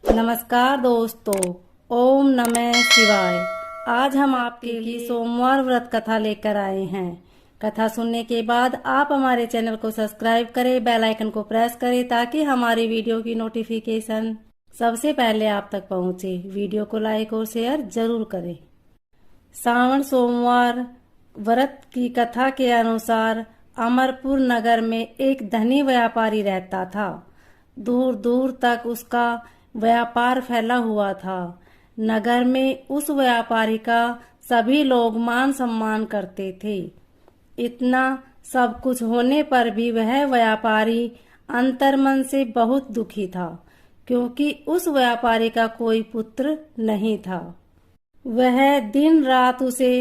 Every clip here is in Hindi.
नमस्कार दोस्तों, ओम नमः शिवाय। आज हम आपके लिए सोमवार व्रत कथा लेकर आए हैं। कथा सुनने के बाद आप हमारे चैनल को सब्सक्राइब करें, बेल आइकन को प्रेस करें ताकि हमारी वीडियो की नोटिफिकेशन सबसे पहले आप तक पहुंचे। वीडियो को लाइक और शेयर जरूर करें। श्रावण सोमवार व्रत की कथा के अनुसार अमरपुर नगर में एक धनी व्यापारी रहता था। दूर दूर तक उसका व्यापार फैला हुआ था। नगर में उस व्यापारी का सभी लोग मान सम्मान करते थे। इतना सब कुछ होने पर भी वह व्यापारी अंतर्मन से बहुत दुखी था, क्योंकि उस व्यापारी का कोई पुत्र नहीं था। वह दिन रात उसे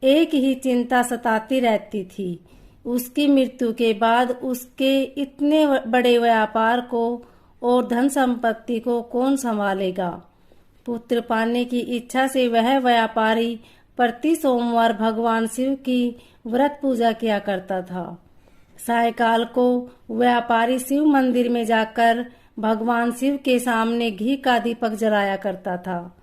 एक ही चिंता सताती रहती थी। उसकी मृत्यु के बाद उसके इतने बड़े व्यापार को और धन संपत्ति को कौन संभालेगा। पुत्र पाने की इच्छा से वह व्यापारी प्रति सोमवार भगवान शिव की व्रत पूजा किया करता था। सायकाल को व्यापारी शिव मंदिर में जाकर भगवान शिव के सामने घी का दीपक जलाया करता था।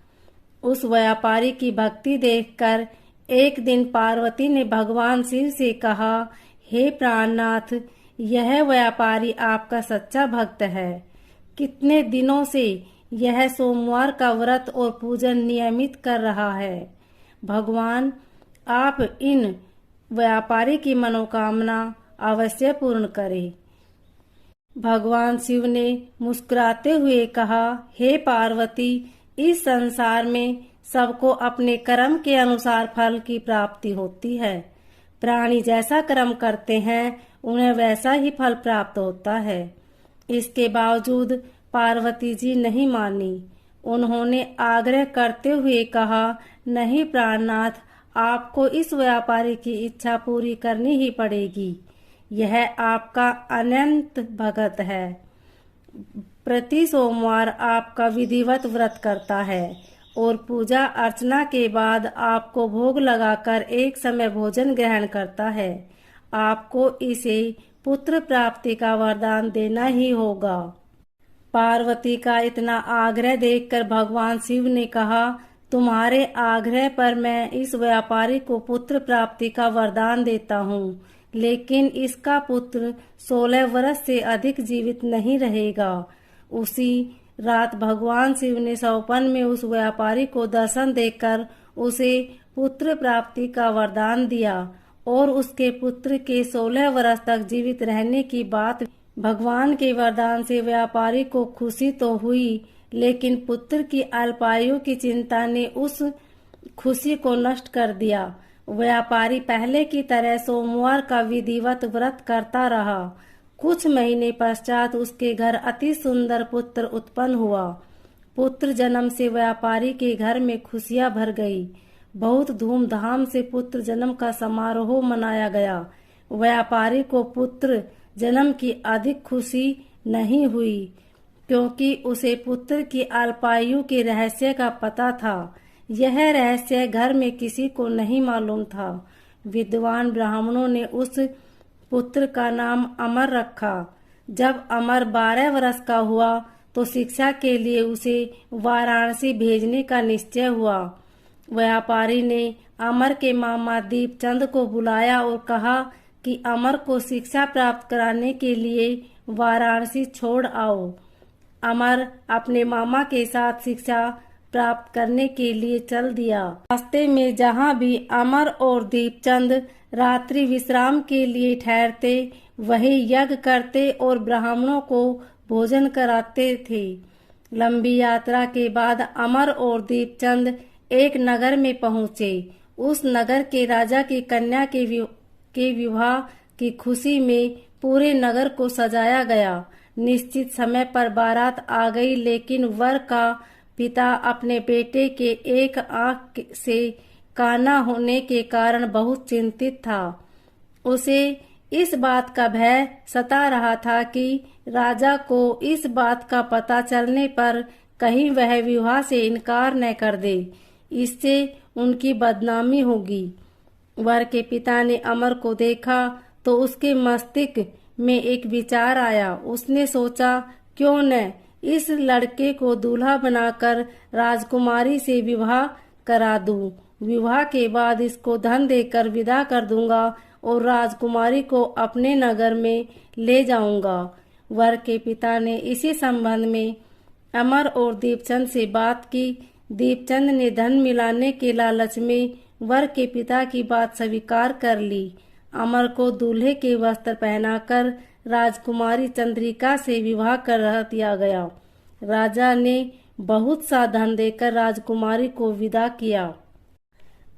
उस व्यापारी की भक्ति देखकर एक दिन पार्वती ने भगवान शिव से कहा, हे प्राणनाथ, यह व्यापारी आपका सच्चा भक्त है। कितने दिनों से यह सोमवार का व्रत और पूजन नियमित कर रहा है। भगवान, आप इन व्यापारी की मनोकामना अवश्य पूर्ण करें। भगवान शिव ने मुस्कुराते हुए कहा, हे पार्वती, इस संसार में सबको अपने कर्म के अनुसार फल की प्राप्ति होती है। प्राणी जैसा कर्म करते हैं उन्हें वैसा ही फल प्राप्त होता है। इसके बावजूद पार्वती जी नहीं मानी। उन्होंने आग्रह करते हुए कहा, नहीं प्राणनाथ, आपको इस व्यापारी की इच्छा पूरी करनी ही पड़ेगी। यह आपका अनंत भगत है। प्रति सोमवार आपका विधिवत व्रत करता है और पूजा अर्चना के बाद आपको भोग लगाकर एक समय भोजन ग्रहण करता है। आपको इसे पुत्र प्राप्ति का वरदान देना ही होगा। पार्वती का इतना आग्रह देखकर भगवान शिव ने कहा, तुम्हारे आग्रह पर मैं इस व्यापारी को पुत्र प्राप्ति का वरदान देता हूँ, लेकिन इसका पुत्र 16 वर्ष से अधिक जीवित नहीं रहेगा। उसी रात भगवान शिव ने सौपन में उस व्यापारी को दर्शन देकर उसे पुत्र प्राप्ति का वरदान दिया और उसके पुत्र के 16 वर्ष तक जीवित रहने की बात। भगवान के वरदान से व्यापारी को खुशी तो हुई, लेकिन पुत्र की अल्पायु की चिंता ने उस खुशी को नष्ट कर दिया। व्यापारी पहले की तरह सोमवार का विधिवत व्रत करता रहा। कुछ महीने पश्चात उसके घर अति सुंदर पुत्र उत्पन्न हुआ। पुत्र जन्म से व्यापारी के घर में खुशियां भर गई। बहुत धूमधाम से पुत्र जन्म का समारोह मनाया गया। व्यापारी को पुत्र जन्म की अधिक खुशी नहीं हुई, क्योंकि उसे पुत्र की अल्पायु के रहस्य का पता था। यह रहस्य घर में किसी को नहीं मालूम था। विद्वान ब्राह्मणों ने उस पुत्र का नाम अमर रखा। जब अमर 12 वर्ष का हुआ तो शिक्षा के लिए उसे वाराणसी भेजने का निश्चय हुआ। व्यापारी ने अमर के मामा दीपचंद को बुलाया और कहा कि अमर को शिक्षा प्राप्त कराने के लिए वाराणसी छोड़ आओ। अमर अपने मामा के साथ शिक्षा प्राप्त करने के लिए चल दिया। रास्ते में जहाँ भी अमर और दीपचंद रात्रि विश्राम के लिए ठहरते, वही यज्ञ करते और ब्राह्मणों को भोजन कराते थे। लंबी यात्रा के बाद अमर और दीपचंद एक नगर में पहुँचे। उस नगर के राजा की कन्या के विवाह की खुशी में पूरे नगर को सजाया गया। निश्चित समय पर बारात आ गई, लेकिन वर का पिता अपने बेटे के एक आंख से काना होने के कारण बहुत चिंतित था। उसे इस बात का भय सता रहा था कि राजा को इस बात का पता चलने पर कहीं वह विवाह से इनकार न कर दे, इससे उनकी बदनामी होगी। वर के पिता ने अमर को देखा तो उसके मस्तिष्क में एक विचार आया। उसने सोचा, क्यों न इस लड़के को दूल्हा बनाकर राजकुमारी से विवाह करा दूं। विवाह के बाद इसको धन देकर विदा कर दूंगा और राजकुमारी को अपने नगर में ले जाऊंगा। वर के पिता ने इसी संबंध में अमर और दीपचंद से बात की। दीपचंद ने धन मिलाने के लालच में वर के पिता की बात स्वीकार कर ली। अमर को दूल्हे के वस्त्र पहनाकर राजकुमारी चंद्रिका से विवाह कर दिया गया। राजा ने बहुत सा धन देकर राजकुमारी को विदा किया।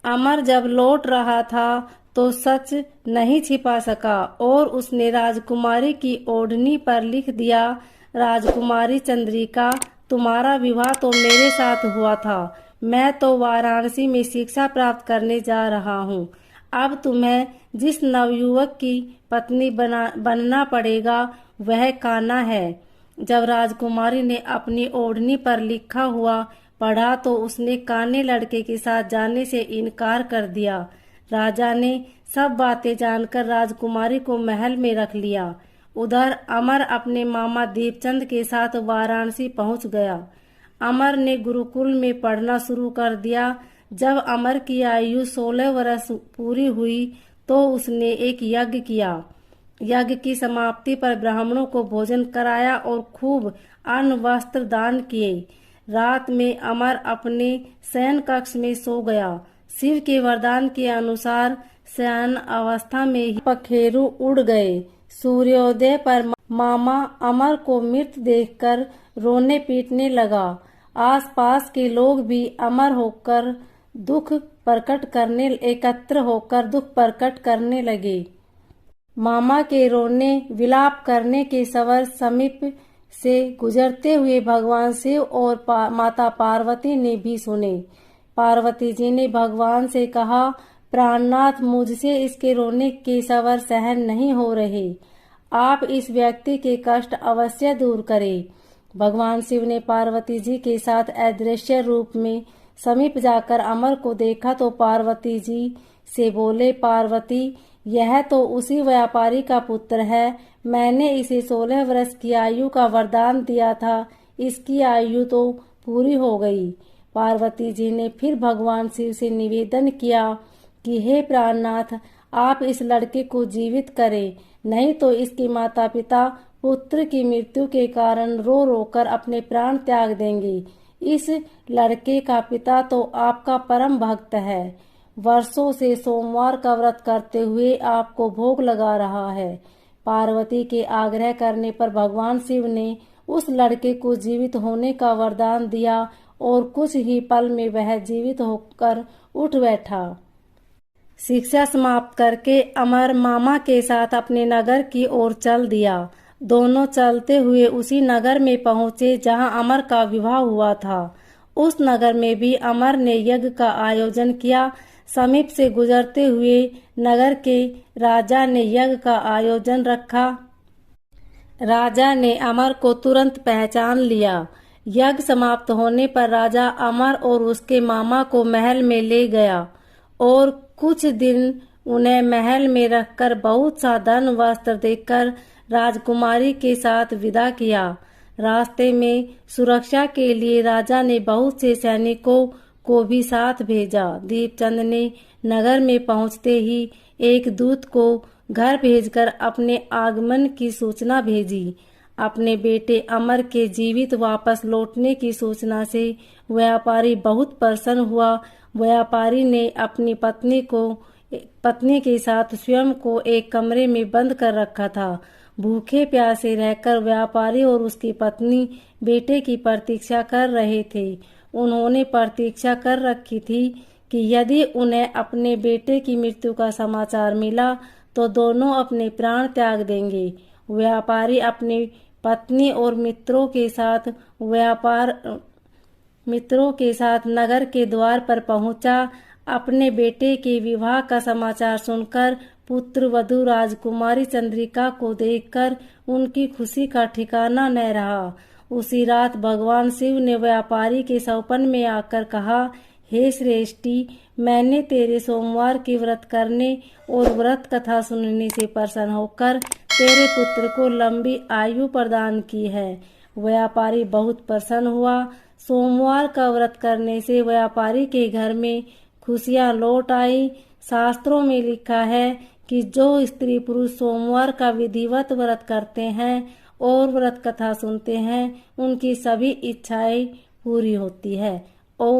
अमर जब लौट रहा था तो सच नहीं छिपा सका और उसने राजकुमारी की ओढ़नी पर लिख दिया, राजकुमारी चंद्रिका, तुम्हारा विवाह तो मेरे साथ हुआ था। मैं तो वाराणसी में शिक्षा प्राप्त करने जा रहा हूँ। अब तुम्हें जिस नवयुवक की पत्नी बनना पड़ेगा वह कान्हा है। जब राजकुमारी ने अपनी ओढ़नी पर लिखा हुआ पढ़ा तो उसने कान्हे लड़के के साथ जाने से इनकार कर दिया। राजा ने सब बातें जानकर राजकुमारी को महल में रख लिया। उधर अमर अपने मामा दीपचंद के साथ वाराणसी पहुंच गया। अमर ने गुरुकुल में पढ़ना शुरू कर दिया। जब अमर की आयु 16 वर्ष पूरी हुई तो उसने एक यज्ञ किया। यज्ञ की समाप्ति पर ब्राह्मणों को भोजन कराया और खूब अन्न वस्त्र दान किए। रात में अमर अपने शयन कक्ष में सो गया। शिव के वरदान के अनुसार शयन अवस्था में ही पखेरु उड़ गए। सूर्योदय पर मामा अमर को मृत देखकर रोने पीटने लगा। आसपास के लोग भी एकत्र होकर दुख प्रकट करने लगे। मामा के रोने विलाप करने के स्वर समीप से गुजरते हुए भगवान शिव और माता पार्वती ने भी सुने। पार्वती जी ने भगवान से कहा, प्राणनाथ, मुझसे इसके रोने के स्वर सहन नहीं हो रहे। आप इस व्यक्ति के कष्ट अवश्य दूर करें। भगवान शिव ने पार्वती जी के साथ अदृश्य रूप में समीप जाकर अमर को देखा तो पार्वती जी से बोले, पार्वती, यह तो उसी व्यापारी का पुत्र है। मैंने इसे 16 वर्ष की आयु का वरदान दिया था। इसकी आयु तो पूरी हो गई। पार्वती जी ने फिर भगवान शिव से निवेदन किया कि हे प्राणनाथ, आप इस लड़के को जीवित करें, नहीं तो इसके माता पिता पुत्र की मृत्यु के कारण रो रो कर अपने प्राण त्याग देंगे। इस लड़के का पिता तो आपका परम भक्त है। वर्षों से सोमवार का व्रत करते हुए आपको भोग लगा रहा है। पार्वती के आग्रह करने पर भगवान शिव ने उस लड़के को जीवित होने का वरदान दिया और कुछ ही पल में वह जीवित होकर उठ बैठा। शिक्षा समाप्त करके अमर मामा के साथ अपने नगर की ओर चल दिया। दोनों चलते हुए उसी नगर में पहुंचे जहां अमर का विवाह हुआ था। उस नगर में भी अमर ने यज्ञ का आयोजन किया। समीप से गुजरते हुए नगर के राजा ने यज्ञ का आयोजन रखा। राजा ने अमर को तुरंत पहचान लिया। यज्ञ समाप्त होने पर राजा अमर और उसके मामा को महल में ले गया और कुछ दिन उन्हें महल में रखकर बहुत सा धन वस्त्र देकर राजकुमारी के साथ विदा किया। रास्ते में सुरक्षा के लिए राजा ने बहुत से सैनिकों को भी साथ भेजा। दीपचंद ने नगर में पहुंचते ही एक दूत को घर भेजकर अपने आगमन की सूचना भेजी। अपने बेटे अमर के जीवित वापस लौटने की सूचना से व्यापारी बहुत प्रसन्न हुआ। व्यापारी ने अपनी पत्नी के साथ स्वयं को एक कमरे में बंद कर रखा था। भूखे प्यासे रहकर व्यापारी और उसकी पत्नी बेटे की प्रतीक्षा कर रहे थे। उन्होंने प्रतीक्षा कर रखी थी कि यदि उन्हें अपने बेटे की मृत्यु का समाचार मिला तो दोनों अपने प्राण त्याग देंगे। व्यापारी अपनी पत्नी और मित्रों के साथ नगर के द्वार पर पहुंचा। अपने बेटे के विवाह का समाचार सुनकर पुत्र वधू राजकुमारी चंद्रिका को देखकर उनकी खुशी का ठिकाना न रहा। उसी रात भगवान शिव ने व्यापारी के सपन में आकर कहा, हे श्रेष्ठी, मैंने तेरे सोमवार की व्रत करने और व्रत कथा सुनने से प्रसन्न होकर तेरे पुत्र को लंबी आयु प्रदान की है। व्यापारी बहुत प्रसन्न हुआ। सोमवार का व्रत करने से व्यापारी के घर में खुशियां लौट आई। शास्त्रों में लिखा है कि जो स्त्री पुरुष सोमवार का विधिवत व्रत करते हैं और व्रत कथा सुनते हैं, उनकी सभी इच्छाएं पूरी होती है। ओम